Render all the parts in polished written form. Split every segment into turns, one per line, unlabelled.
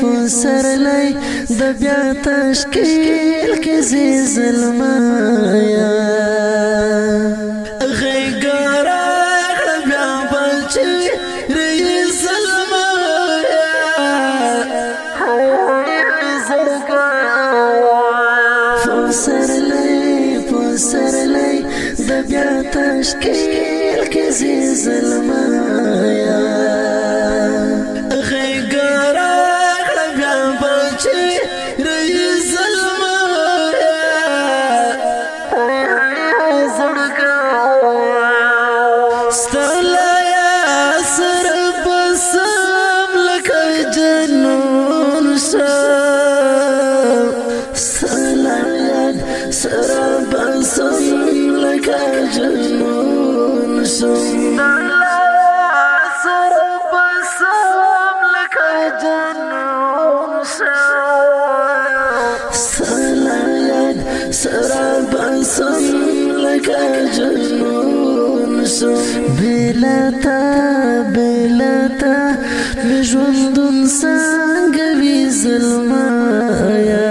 پسرلی د بیا تشکیل کې زی ظلمایا غیګارا بیا بچی ری ظلمایا پسرلی د بیا تشکیل کې زی ظلمایا جنون سم سر بسم لك جنون سلايد سر بسم لك جنون سم بلاتا بجوندن سانگوی ظلمایا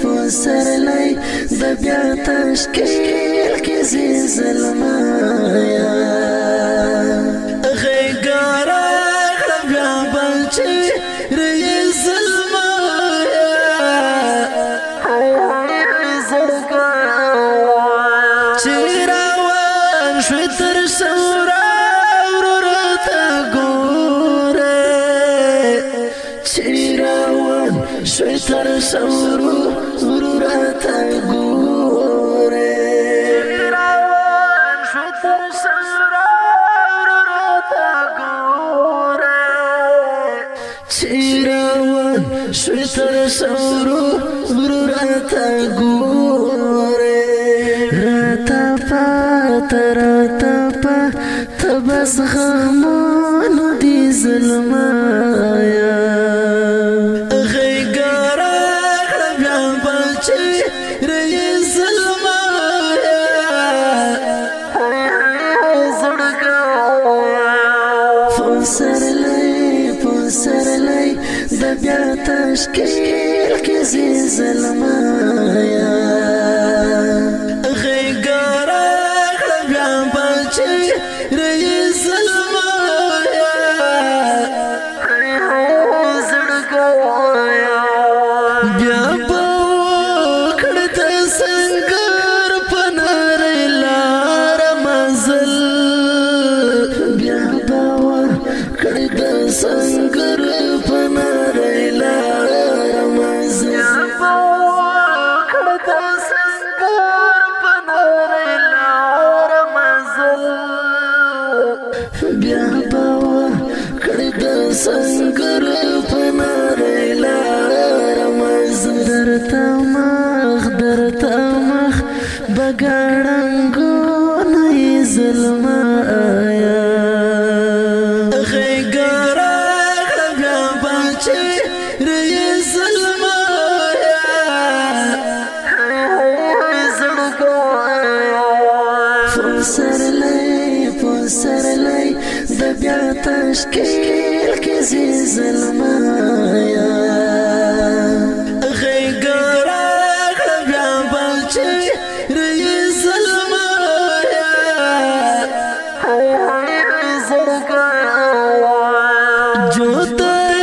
پسرلی د بیا تشکیل کې زی ظلمایا غیګارا بیا بچی ری ظلمایا چیراوان شوی تر سورا ورورتا ګوره چیراوان شوی تر سورا ورورتا ګوره چیراوان شوی تر سورا ورورتا ګوره چیراوان شوی تر سورا ورورتا ګوره راتا پا تبس غمون دی ظلمایا پسرلی د بیا تشکیل کې زی ظلمایا غیګارا بیا بچی ری ظلمایا بیا بوکړ د سنگر پنارې لار مزل بیا باور کړ د سنگر پنارې لار مزل کړ د سنگر پنارې لار مزل بیا باور کړ د سنگر پنارې لار مزل درته مخ بګړنګو نه ظلمایا پسرلی د بیا تشکیل کې زی ظلمایا غیګارا بیا بچی ری ظلمایا جوتای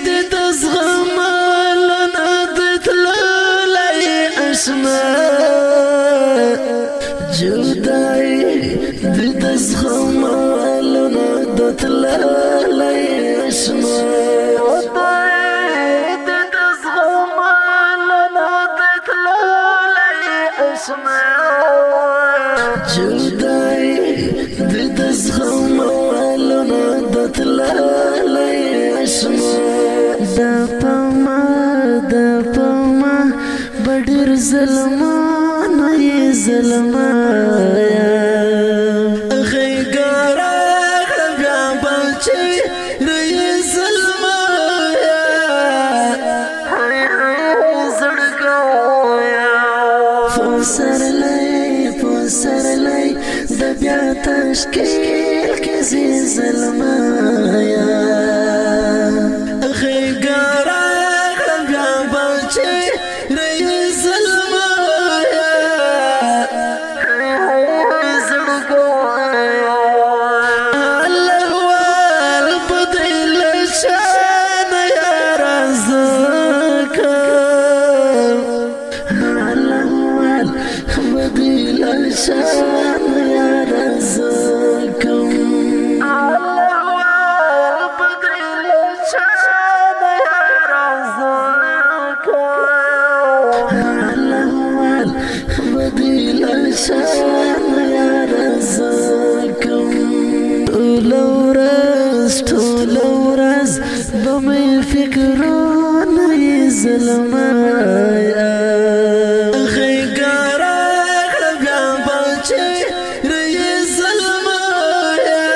د زغمل نه دتلای اشنا جودای د زغمل نه دتلای اشنا جودای د زغمل نه دتلای اشنا جودای د زغمل نه دتلای اشنا د پما بډیر ظلمانه ظلمایا غیګارا بیا بچی ری ظلمایا پسرلی د بیا تشکیل کې زی زلمایا غیګارا کړم بیا بچي رې زلمایا زړګوایا الله ول بدل شان یا رزق الله ول بدل شان یا رزق شان یا رزقم طول ورځ به مې فکرونه یې زلمایا غیګارا کړه بیا بچي رې زلمایا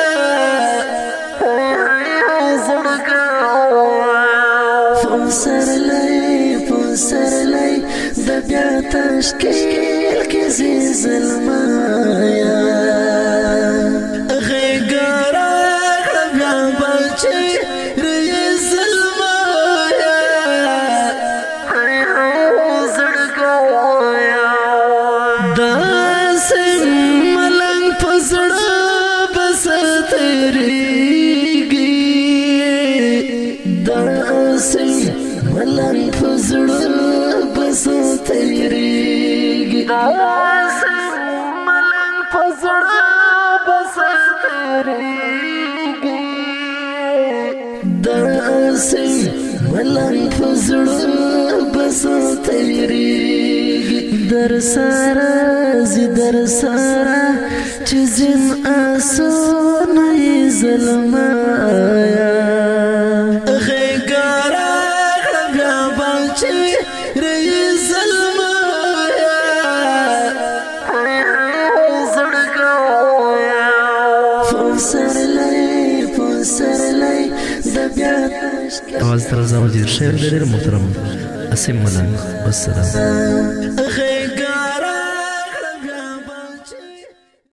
پسرلی د بیا تشکیل کې زی زلمایا غیګارا کړه بیا بچي رې زلمایا زړګوایا داسې ملنګ په زړه بس تېرېږي داسې ملنګ په زړه بس تېرېږي داسې ملنګ په زړه بس تېرېږي داسې ملنګ په زړه بس تېرېږي در سره چې ځین آسونه یې زلمایا غیګارا کړه بیا بچي رې زلمایا زړګوایا پسرلی د بیا
आवाज तरजा वजीर शेर दरेर मोहतरम असीम मलंग. والسلام.